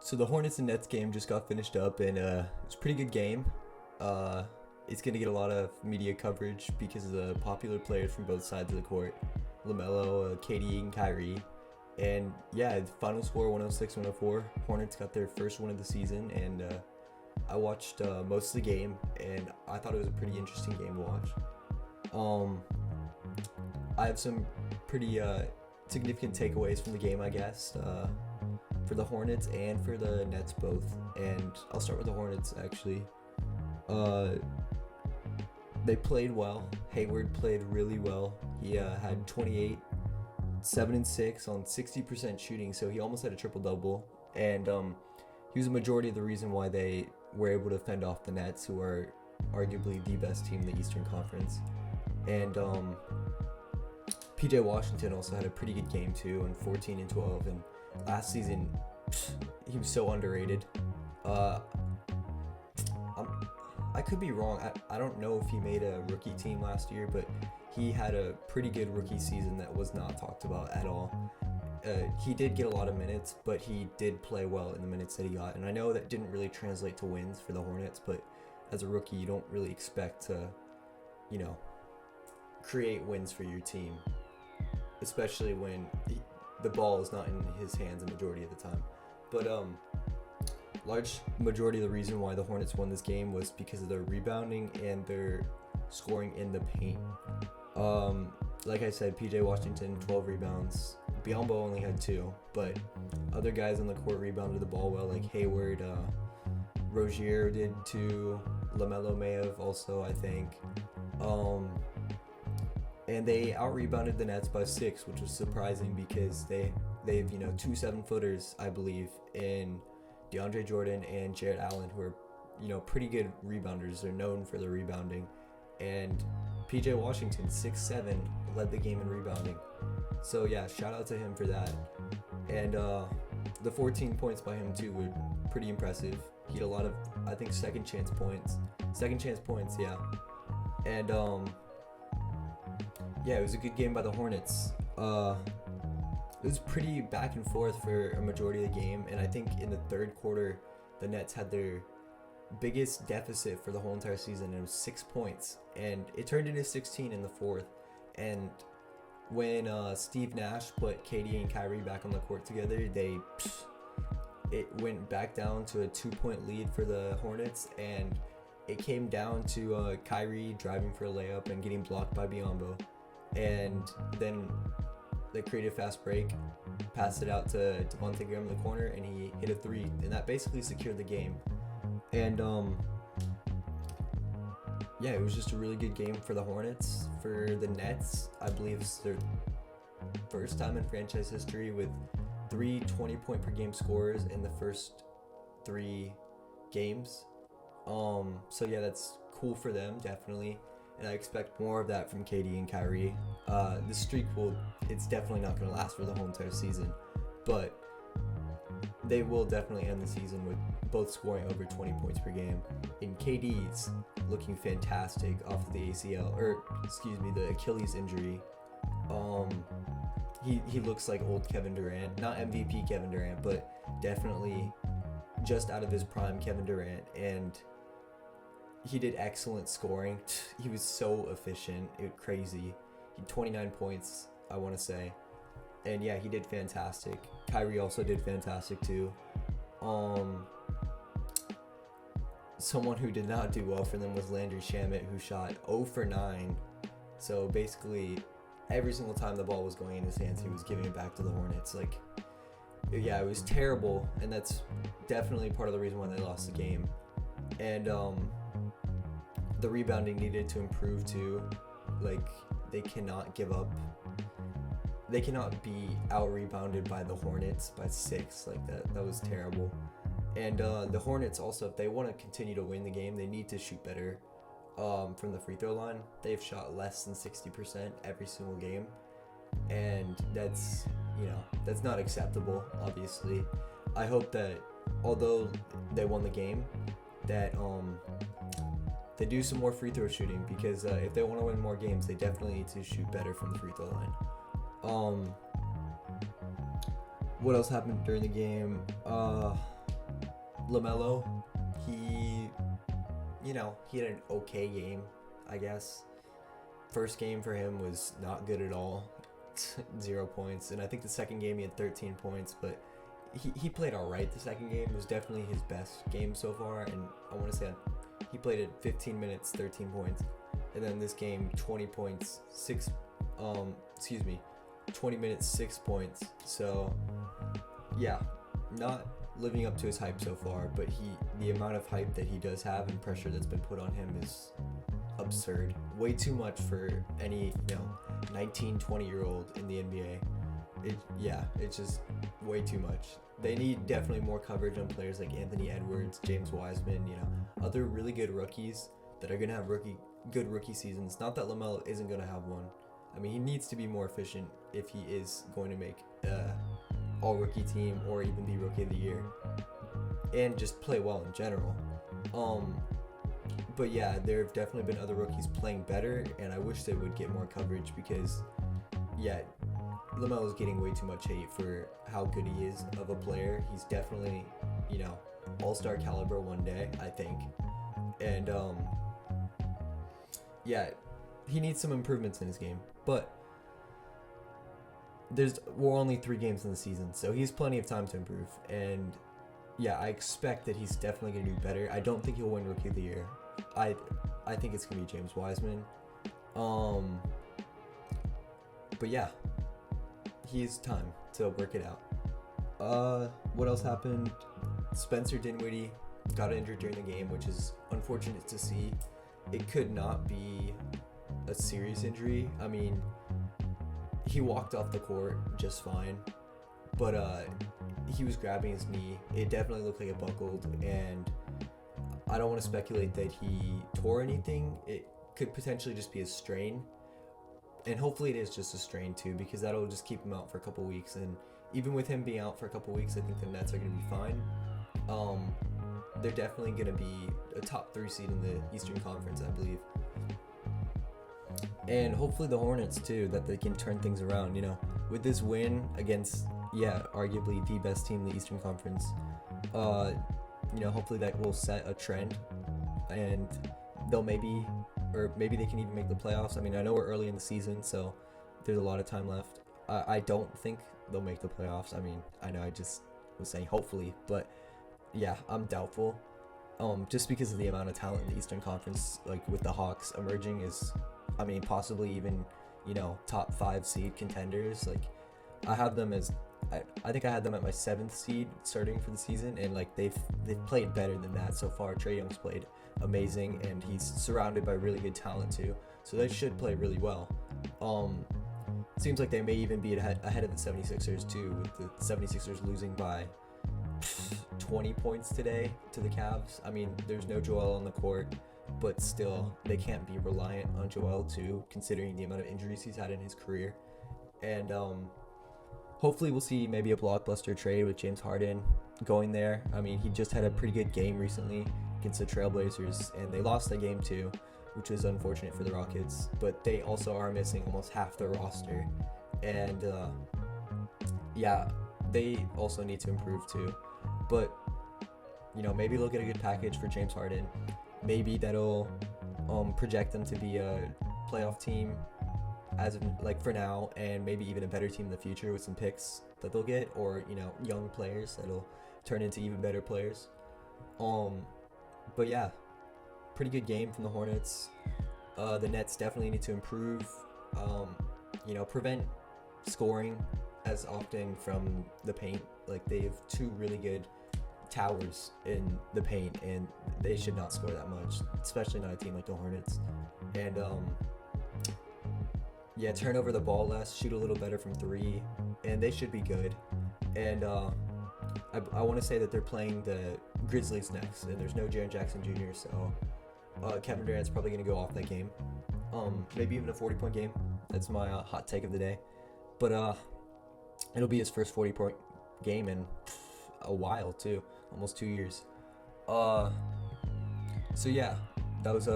So the Hornets and Nets game just got finished up, and it's a pretty good game. Uh, it's gonna get a lot of media coverage because of the popular players from both sides of the court, LaMelo, KD, and Kyrie. And yeah, the final score 106-104. Hornets got their first win of the season, and I watched most of the game, and I thought it was a pretty interesting game to watch. I have some pretty significant takeaways from the game, I guess, for the Hornets and for the Nets both. And I'll start with the Hornets, actually. They played well. Hayward played really well. He had 28, 7 and 6 on 60% shooting, so he almost had a triple-double. And he was a majority of the reason why they were able to fend off the Nets, who are arguably the best team in the Eastern Conference. And PJ Washington also had a pretty good game too, and 14 and 12. And last season, he was so underrated. I could be wrong. I don't know if he made a rookie team last year, but he had a pretty good rookie season that was not talked about at all. He did get a lot of minutes, but he did play well in the minutes that he got. And I know that didn't really translate to wins for the Hornets, but as a rookie, you don't really expect to, create wins for your team, especially when the ball is not in his hands a majority of the time. But large majority of the reason why the Hornets won this game was because of their rebounding and their scoring in the paint. Like I said, PJ Washington, 12 rebounds. Biyombo only had 2, but other guys on the court rebounded the ball well, like Hayward, Rozier did 2, LaMelo may have also, I think. And they out-rebounded the Nets by 6, which was surprising because they've 2 7-footers, I believe, in DeAndre Jordan and Jarrett Allen, who are, pretty good rebounders. They're known for their rebounding. And PJ Washington, 6'7", led the game in rebounding. So yeah, shout out to him for that. And the 14 points by him too were pretty impressive. He had a lot of, I think, second chance points, yeah. And yeah, it was a good game by the Hornets. It was pretty back and forth for a majority of the game, and I think in the third quarter, the Nets had their biggest deficit for the whole entire season, and it was 6 points, and it turned into 16 in the fourth. And when Steve Nash put KD and Kyrie back on the court together, it went back down to a 2-point lead for the Hornets, and it came down to Kyrie driving for a layup and getting blocked by Biyombo, and then they created a fast break, passed it out to Devontae Graham in the corner, and he hit a 3, and that basically secured the game. And yeah, it was just a really good game for the Hornets. For the Nets, I believe it's their first time in franchise history with 3 20-point per game scorers in the first 3 games. So yeah, that's cool for them, definitely. And I expect more of that from KD and Kyrie. The streak it's definitely not going to last for the whole entire season, but they will definitely end the season with both scoring over 20 points per game. And KD's looking fantastic off of the the Achilles injury. He looks like old Kevin Durant, not MVP Kevin Durant, but definitely just out of his prime Kevin Durant, and he did excellent scoring. He was so efficient. It was crazy. He had 29 points, I want to say. And yeah, he did fantastic. Kyrie also did fantastic too. Someone who did not do well for them was Landry Shamet, who shot 0 for 9. So basically, every single time the ball was going in his hands, he was giving it back to the Hornets. Yeah, it was terrible, and that's definitely part of the reason why they lost the game. And the rebounding needed to improve too. They cannot give up. They cannot be out-rebounded by the Hornets by 6. That was terrible. And the Hornets also, if they want to continue to win the game, they need to shoot better from the free throw line. They've shot less than 60% every single game, and that's not acceptable, obviously. I hope that although they won the game, that they do some more free throw shooting, because if they want to win more games, they definitely need to shoot better from the free throw line. What else happened during the game? LaMelo, he he had an okay game, I guess. First game for him was not good at all, 0 points, and I think the second game he had 13 points, but he played all right. The second game was definitely his best game so far, and I want to say he played it 15 minutes, 13 points, and then this game 20 points, 20 minutes, 6 points. So yeah, not living up to his hype so far, but the amount of hype that he does have and pressure that's been put on him is absurd. Way too much for any 19, 20-year-old in the NBA. It's just way too much. They need definitely more coverage on players like Anthony Edwards, James Wiseman, other really good rookies that are going to have good rookie seasons. Not that LaMelo isn't going to have one. I mean, he needs to be more efficient if he is going to make all-rookie team or even be Rookie of the Year. And just play well in general. But yeah, there have definitely been other rookies playing better, and I wish they would get more coverage because, LaMelo's getting way too much hate for how good he is of a player. He's definitely, all-star caliber one day, I think. And, he needs some improvements in his game. But we're only 3 games in the season, so he's plenty of time to improve. And, I expect that he's definitely going to do better. I don't think he'll win Rookie of the Year. I think it's going to be James Wiseman. But yeah, he has time to work it out. What else happened? Spencer Dinwiddie got injured during the game, which is unfortunate to see. It could not be a serious injury. I mean, he walked off the court just fine, but he was grabbing his knee. It definitely looked like it buckled, and I don't want to speculate that he tore anything. It could potentially just be a strain, and hopefully it is just a strain too, because that'll just keep him out for a couple weeks. And even with him being out for a couple weeks, I think the Nets are going to be fine. They're definitely going to be a top 3 seed in the Eastern Conference, I believe. And hopefully the Hornets too, that they can turn things around, with this win against, arguably the best team in the Eastern Conference. Hopefully that will set a trend, and maybe they can even make the playoffs. I mean, I know we're early in the season, so there's a lot of time left. I don't think they'll make the playoffs. I mean, I know I just was saying hopefully, but I'm doubtful. Just because of the amount of talent in the Eastern Conference, like with the Hawks emerging is, possibly even, top 5 seed contenders. Like, I have them as, I think I had them at my 7th seed starting for the season, and like they've played better than that so far. Trae Young's played amazing, and he's surrounded by really good talent too, so they should play really well. Seems like they may even be ahead of the 76ers too, with the 76ers losing by 20 points today to the Cavs. I mean, there's no Joel on the court, but still, they can't be reliant on Joel too, considering the amount of injuries he's had in his career. And hopefully we'll see maybe a blockbuster trade with James Harden going there. I mean, he just had a pretty good game recently against the Trailblazers, and they lost that game too, which is unfortunate for the Rockets. But they also are missing almost half their roster, and they also need to improve too. But maybe they'll get a good package for James Harden. Maybe that'll project them to be a playoff team as of, like, for now, and maybe even a better team in the future with some picks that they'll get, or young players that'll turn into even better players. But yeah, pretty good game from the Hornets. The Nets definitely need to improve. Prevent scoring as often from the paint. Like, they have 2 really good towers in the paint, and they should not score that much, especially not a team like the Hornets. And turn over the ball less, shoot a little better from 3, and they should be good. And I want to say that they're playing the Grizzlies next, and there's no Jaren Jackson Jr., so Kevin Durant's probably going to go off that game. Maybe even a 40-point game. That's my hot take of the day. But it'll be his first 40-point game in a while too, almost 2 years. So yeah, that was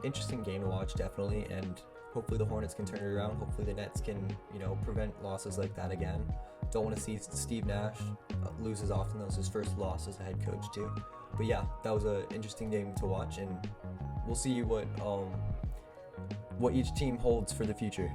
interesting game to watch, definitely, and hopefully the Hornets can turn it around. Hopefully the Nets can prevent losses like that again. Don't want to see Steve Nash lose as often. That was his first loss as a head coach too. But yeah, that was an interesting game to watch, and we'll see what each team holds for the future.